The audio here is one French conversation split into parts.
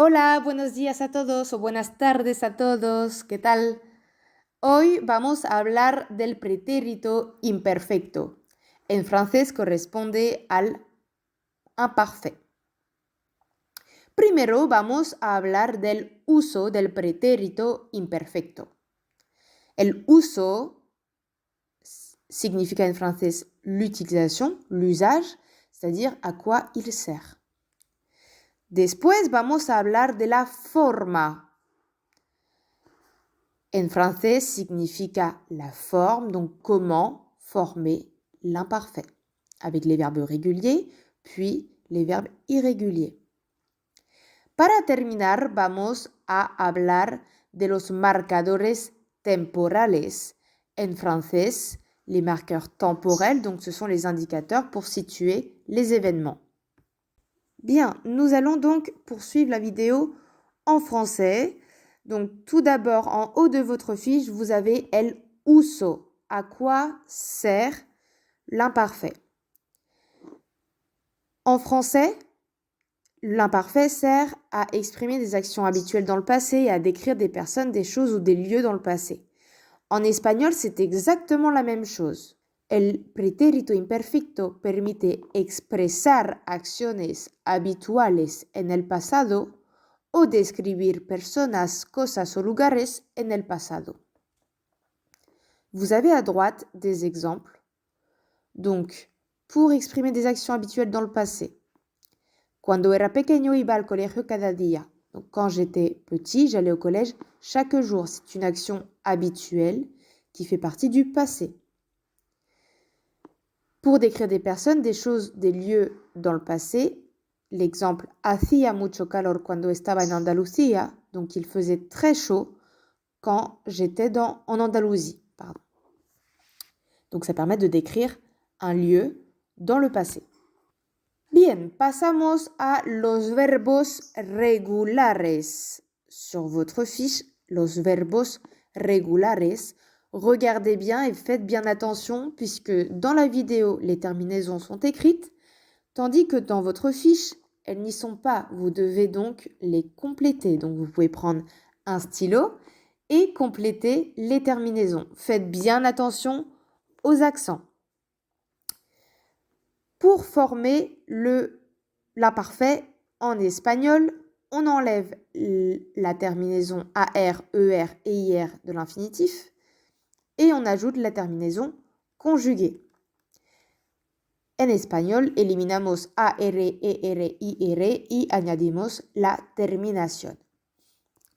Hola, buenos días a todos o buenas tardes a todos. ¿Qué tal? Hoy vamos a hablar del pretérito imperfecto. En francés corresponde al imparfait. Primero vamos a hablar del uso del pretérito imperfecto. El uso significa en francés l'utilisation, l'usage, c'est-à-dire à quoi il sert. Después vamos a hablar de la forma. En français significa la forme, donc comment former l'imparfait, avec les verbes réguliers, puis les verbes irréguliers. Para terminar, vamos a hablar de los marcadores temporales. En français, les marqueurs temporels, donc ce sont les indicateurs pour situer les événements. Bien, nous allons donc poursuivre la vidéo en français. Donc, tout d'abord, en haut de votre fiche, vous avez el uso. À quoi sert l'imparfait? En français, l'imparfait sert à exprimer des actions habituelles dans le passé et à décrire des personnes, des choses ou des lieux dans le passé. En espagnol, c'est exactement la même chose. El pretérito imperfecto permite expresar acciones habituales en el pasado o describir personas, cosas o lugares en el pasado. Vous avez à droite des exemples. Donc, pour exprimer des actions habituelles dans le passé. Cuando era pequeño iba al colegio cada día. Donc, quand j'étais petit, j'allais au collège chaque jour. C'est une action habituelle qui fait partie du passé. Pour décrire des personnes, des choses, des lieux dans le passé, l'exemple hacía mucho calor cuando estaba en Andalucía, donc il faisait très chaud quand j'étais en Andalousie. Pardon. Donc ça permet de décrire un lieu dans le passé. Bien, pasamos a los verbos regulares. Sur votre fiche, los verbos regulares. Regardez bien et faites bien attention puisque dans la vidéo, les terminaisons sont écrites, tandis que dans votre fiche, elles n'y sont pas. Vous devez donc les compléter. Donc vous pouvez prendre un stylo et compléter les terminaisons. Faites bien attention aux accents. Pour former l'imparfait en espagnol, on enlève la terminaison AR, ER et IR de l'infinitif et on ajoute la terminaison conjuguée. En espagnol, eliminamos AR, ER, IR y añadimos la terminación.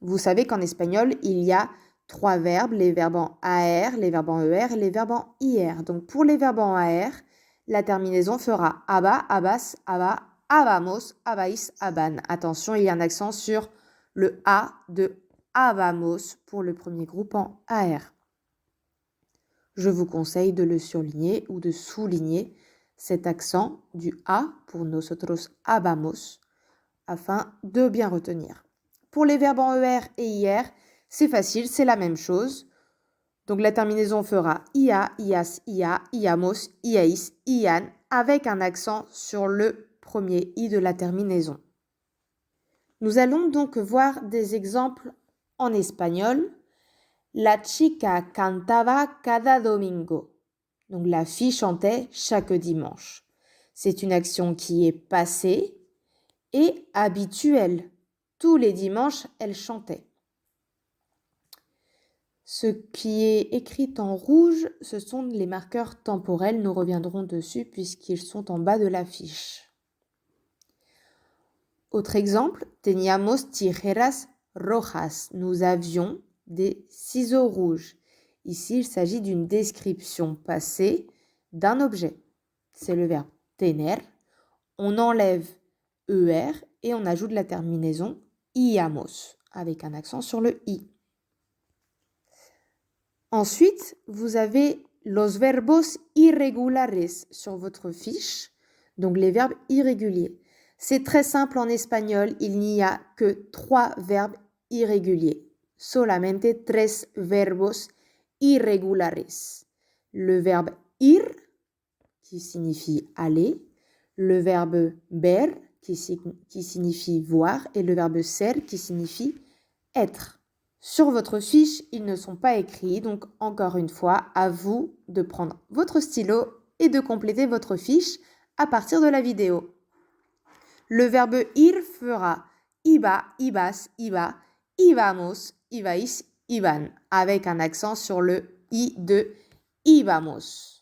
Vous savez qu'en espagnol, il y a 3 verbes, les verbes en AR, les verbes en ER et les verbes en IR. Donc pour les verbes en AR, la terminaison fera aba, abas, aba, abamos, abais, aban. Attention, il y a un accent sur le A de abamos pour le premier groupe en AR. Je vous conseille de le surligner ou de souligner cet accent du A pour nosotros abamos afin de bien retenir. Pour les verbes en ER et IR, c'est facile, c'est la même chose. Donc la terminaison fera ia, ias, ia, iamos, iais, ian avec un accent sur le premier i de la terminaison. Nous allons donc voir des exemples en espagnol. La chica cantaba cada domingo. Donc la fille chantait chaque dimanche. C'est une action qui est passée et habituelle. Tous les dimanches, elle chantait. Ce qui est écrit en rouge, ce sont les marqueurs temporels. Nous reviendrons dessus puisqu'ils sont en bas de la fiche. Autre exemple, teníamos tijeras rojas. Nous avions des ciseaux rouges. Ici, il s'agit d'une description passée d'un objet. C'est le verbe tener. On enlève ER et on ajoute la terminaison íamos avec un accent sur le I. Ensuite, vous avez los verbos irregulares sur votre fiche, donc les verbes irréguliers. C'est très simple en espagnol, il n'y a que 3 verbes irréguliers. Solamente 3 verbos irregulares. Le verbe ir, qui signifie aller, le verbe ver, qui signifie voir et le verbe ser qui signifie être. Sur votre fiche, ils ne sont pas écrits, donc encore une fois, à vous de prendre votre stylo et de compléter votre fiche à partir de la vidéo. Le verbe ir fera iba, ibas, iba, ibamos, ibais, iban, avec un accent sur le i de ibamos.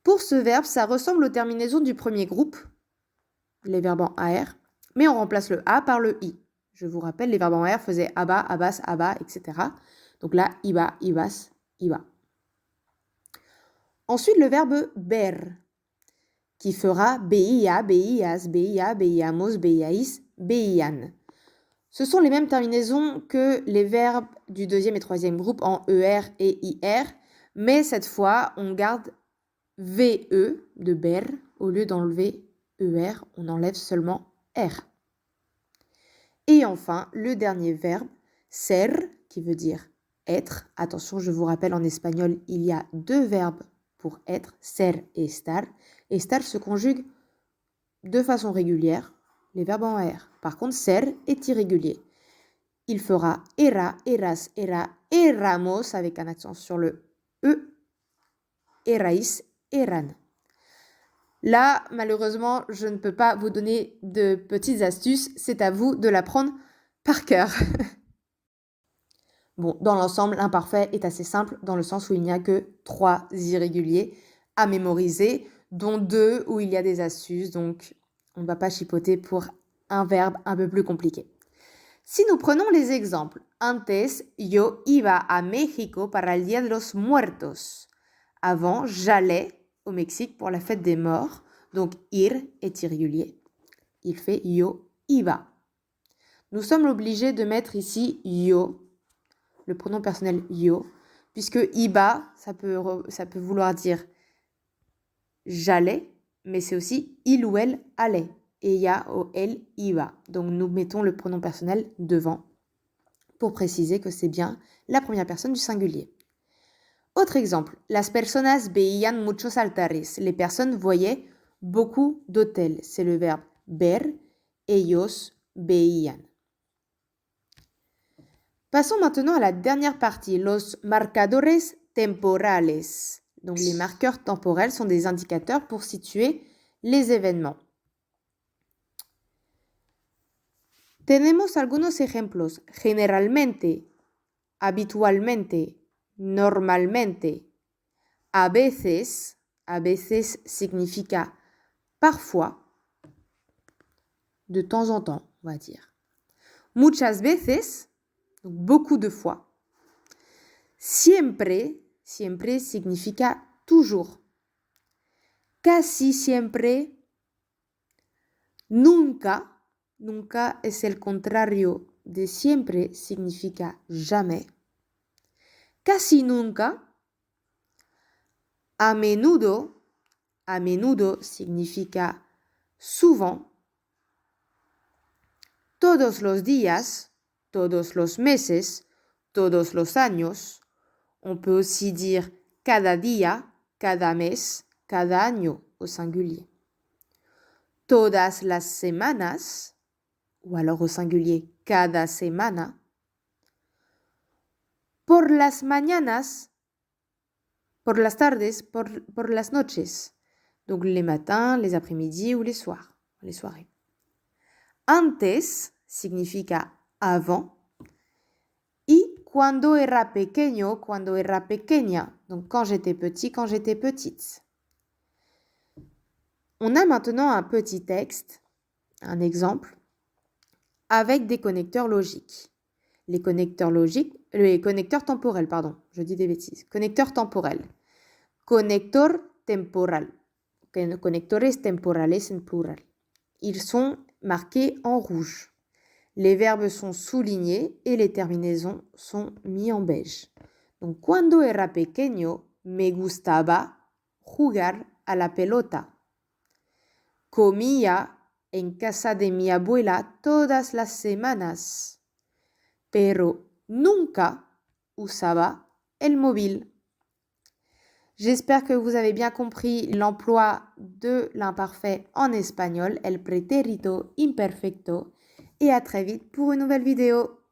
Pour ce verbe, ça ressemble aux terminaisons du premier groupe, les verbes en AR, mais on remplace le A par le I. Je vous rappelle, les verbes en AR faisaient aba, abas, aba, etc. Donc là, iba, ibas, iba. Ensuite, le verbe ber, qui fera beia, beias, beia, beiamos, beiais, beian. Ce sont les mêmes terminaisons que les verbes du deuxième et troisième groupe en ER et IR, mais cette fois, on garde VE de ber, au lieu d'enlever ER, on enlève seulement R. Et enfin, le dernier verbe, ser, qui veut dire être. Attention, je vous rappelle, en espagnol, il y a deux verbes pour être, ser et estar. Estar se conjugue de façon régulière, les verbes en AR. Par contre, ser est irrégulier. Il fera era, eras, era, eramos, avec un accent sur le E, erais, eran. Là, malheureusement, je ne peux pas vous donner de petites astuces, c'est à vous de l'apprendre par cœur. Bon, dans l'ensemble, l'imparfait est assez simple dans le sens où il n'y a que 3 irréguliers à mémoriser, dont 2 où il y a des astuces, donc on ne va pas chipoter pour un verbe un peu plus compliqué. Si nous prenons les exemples, antes yo iba a México para el Día de los Muertos. Avant, j'allais au Mexique pour la fête des morts. Donc, ir est irrégulier. Il fait yo iba. Nous sommes obligés de mettre ici yo, le pronom personnel yo, puisque iba, ça peut vouloir dire j'allais, mais c'est aussi il ou elle allait. Et ya ou elle iba. Donc, nous mettons le pronom personnel devant pour préciser que c'est bien la première personne du singulier. Autre exemple, las personas veían muchos altares. Les personnes voyaient beaucoup d'hôtels. C'est le verbe ver, ellos veían. Passons maintenant à la dernière partie, los marcadores temporales. Donc les marqueurs temporels sont des indicateurs pour situer les événements. Tenemos algunos ejemplos. Generalmente, habitualmente, normalmente, a veces significa parfois, de temps en temps, on va dire. Muchas veces, donc beaucoup de fois. Siempre significa toujours. Casi siempre, nunca es el contrario de siempre, significa jamais. Casi nunca. A menudo significa souvent. Todos los días, todos los meses, todos los años. On peut aussi dire cada día, cada mes, cada año au singulier. Todas las semanas, ou alors au singulier cada semana. Por las mañanas, por las tardes, por las noches. Donc les matins, les après-midi ou les soirs, les soirées. Antes significa avant. Y cuando era pequeño, cuando era pequeña. Donc quand j'étais petit, quand j'étais petite. On a maintenant un petit texte, un exemple, avec des connecteurs logiques. Les connecteurs temporels, pardon, je dis des bêtises. Connecteurs temporels. Connector temporal. Conectores temporales en plural. Ils sont marqués en rouge. Les verbes sont soulignés et les terminaisons sont mis en beige. Donc, cuando era pequeño, me gustaba jugar a la pelota. Comía en casa de mi abuela todas las semanas. Pero nunca usaba el móvil. J'espère que vous avez bien compris l'emploi de l'imparfait en espagnol, el pretérito imperfecto. Et à très vite pour une nouvelle vidéo.